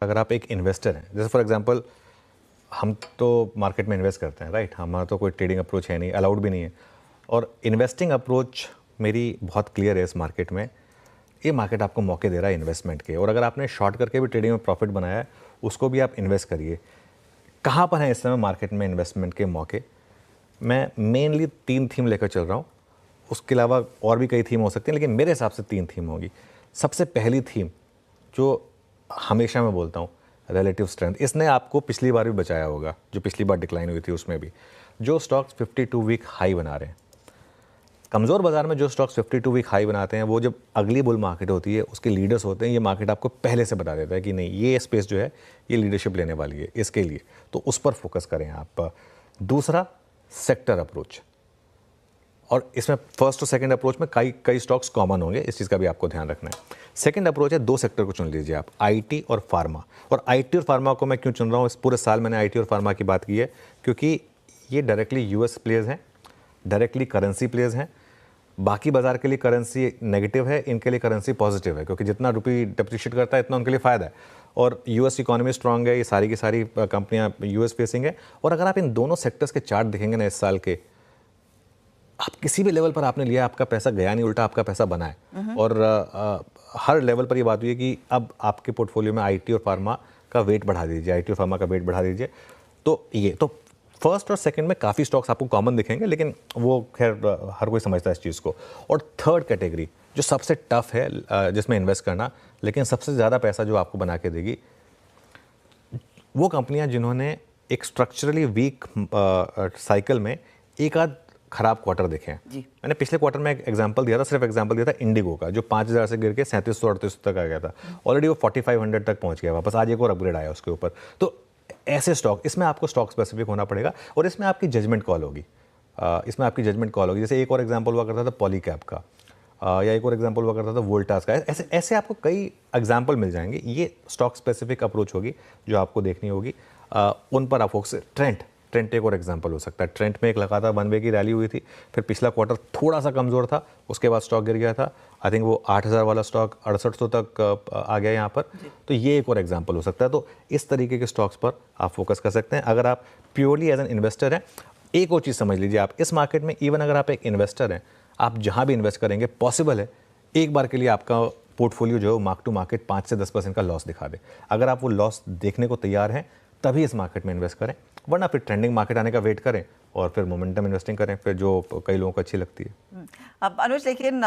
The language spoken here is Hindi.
अगर आप एक इन्वेस्टर हैं, जैसे फॉर एग्जांपल हम तो मार्केट में इन्वेस्ट करते हैं, राइट, हमारा तो कोई ट्रेडिंग अप्रोच है नहीं, अलाउड भी नहीं है, और इन्वेस्टिंग अप्रोच मेरी बहुत क्लियर है इस मार्केट में। ये मार्केट आपको मौके दे रहा है इन्वेस्टमेंट के, और अगर आपने शॉर्ट करके भी ट्रेडिंग में प्रॉफिट बनाया है उसको भी आप इन्वेस्ट करिए। कहाँ पर है इस समय मार्केट में इन्वेस्टमेंट के मौके? मैं मेनली 3 थीम लेकर चल रहा हूँ, उसके अलावा और भी कई थीम हो सकती हैं, लेकिन मेरे हिसाब से 3 थीम होगी। सबसे पहली थीम जो हमेशा मैं बोलता हूँ, रिलेटिव स्ट्रेंथ। इसने आपको पिछली बार भी बचाया होगा, जो पिछली बार डिक्लाइन हुई थी उसमें भी। जो स्टॉक्स 52 वीक हाई बना रहे हैं, कमज़ोर बाजार में जो स्टॉक्स 52 वीक हाई बनाते हैं, वो जब अगली बुल मार्केट होती है उसके लीडर्स होते हैं, ये मार्केट आपको पहले से बता देता है कि नहीं, ये स्पेस जो है ये लीडरशिप लेने वाली है इसके लिए, तो उस पर फोकस करें आप। दूसरा, सेक्टर अप्रोच, और इसमें फर्स्ट और सेकंड अप्रोच में कई स्टॉक्स कॉमन होंगे, इस चीज़ का भी आपको ध्यान रखना है। सेकंड अप्रोच है 2 सेक्टर को चुन लीजिए आप, आईटी और फार्मा। और आईटी और फार्मा को मैं क्यों चुन रहा हूँ, इस पूरे साल मैंने आईटी और फार्मा की बात की है क्योंकि ये डायरेक्टली यूएस प्लेयर्स हैं, डायरेक्टली करेंसी प्लेयर्स हैं। बाकी बाजार के लिए करेंसी नेगेटिव है, इनके लिए करेंसी पॉजिटिव है, क्योंकि जितना रुपये डिप्रिशिएट करता है इतना उनके लिए फ़ायदा है, और यूएस इकोनॉमी स्ट्रांग है, ये सारी की सारी कंपनियां यूएस फेसिंग है। और अगर आप इन दोनों सेक्टर्स के चार्ट देखेंगे ना इस साल के, आप किसी भी लेवल पर आपने लिया, आपका पैसा गया नहीं, उल्टा आपका पैसा बना है। और हर लेवल पर ये बात हुई है कि अब आपके पोर्टफोलियो में आईटी और फार्मा का वेट बढ़ा दीजिए, आईटी और फार्मा का वेट बढ़ा दीजिए। तो ये तो फर्स्ट और सेकंड में काफ़ी स्टॉक्स आपको कॉमन दिखेंगे, लेकिन वो खैर हर कोई समझता है इस चीज़ को। और थर्ड कैटेगरी जो सबसे टफ है जिसमें इन्वेस्ट करना, लेकिन सबसे ज़्यादा पैसा जो आपको बना के देगी, वो कंपनियां जिन्होंने एक स्ट्रक्चरली वीक साइकिल में एक आध खराब क्वार्टर देखे हैं। मैंने पिछले क्वार्टर में एक एग्जांपल दिया था, सिर्फ एग्जांपल दिया था इंडिगो का, जो 5,000 से गिर के 3700-3800 तक आ गया था। ऑलरेडी वो 4500 तक पहुंच गया वापस, आज एक और अपग्रेड आया उसके ऊपर। तो ऐसे स्टॉक, इसमें आपको स्टॉक स्पेसिफिक होना पड़ेगा, और इसमें आपकी जजमेंट कॉल होगी। जैसे एक और एग्जाम्पल हुआ करता था पॉलीकैब का, या एक और एग्जाम्पल हुआ करता था वोल्टास का। ऐसे ऐसे आपको कई एग्जाम्पल मिल जाएंगे। ये स्टॉक स्पेसिफिक अप्रोच होगी जो आपको देखनी होगी, उन पर आप फोकस। ट्रेंट एक और एग्जांपल हो सकता है। ट्रेंट में एक लगातार 1 वे की रैली हुई थी, फिर पिछला क्वार्टर थोड़ा सा कमज़ोर था, उसके बाद स्टॉक गिर गया था। आई थिंक वो 8,000 वाला स्टॉक 6800 तक आ गया यहाँ पर। तो ये एक और एग्जांपल हो सकता है। तो इस तरीके के स्टॉक्स पर आप फोकस कर सकते हैं अगर आप प्योरली एज एन इन्वेस्टर हैं। एक और चीज़ समझ लीजिए, आप इस मार्केट में इवन अगर आप एक इन्वेस्टर हैं, आप जहाँ भी इन्वेस्ट करेंगे, पॉसिबल है एक बार के लिए आपका पोर्टफोलियो जो है मार्क टू मार्केट 5 से 10% का लॉस दिखा दे। अगर आप वो लॉस देखने को तैयार हैं तभी इस मार्केट में इन्वेस्ट करें, वरना फिर ट्रेंडिंग मार्केट आने का वेट करें और फिर मोमेंटम इन्वेस्टिंग करें, फिर जो कई लोगों को अच्छी लगती है। अब अनुज, लेकिन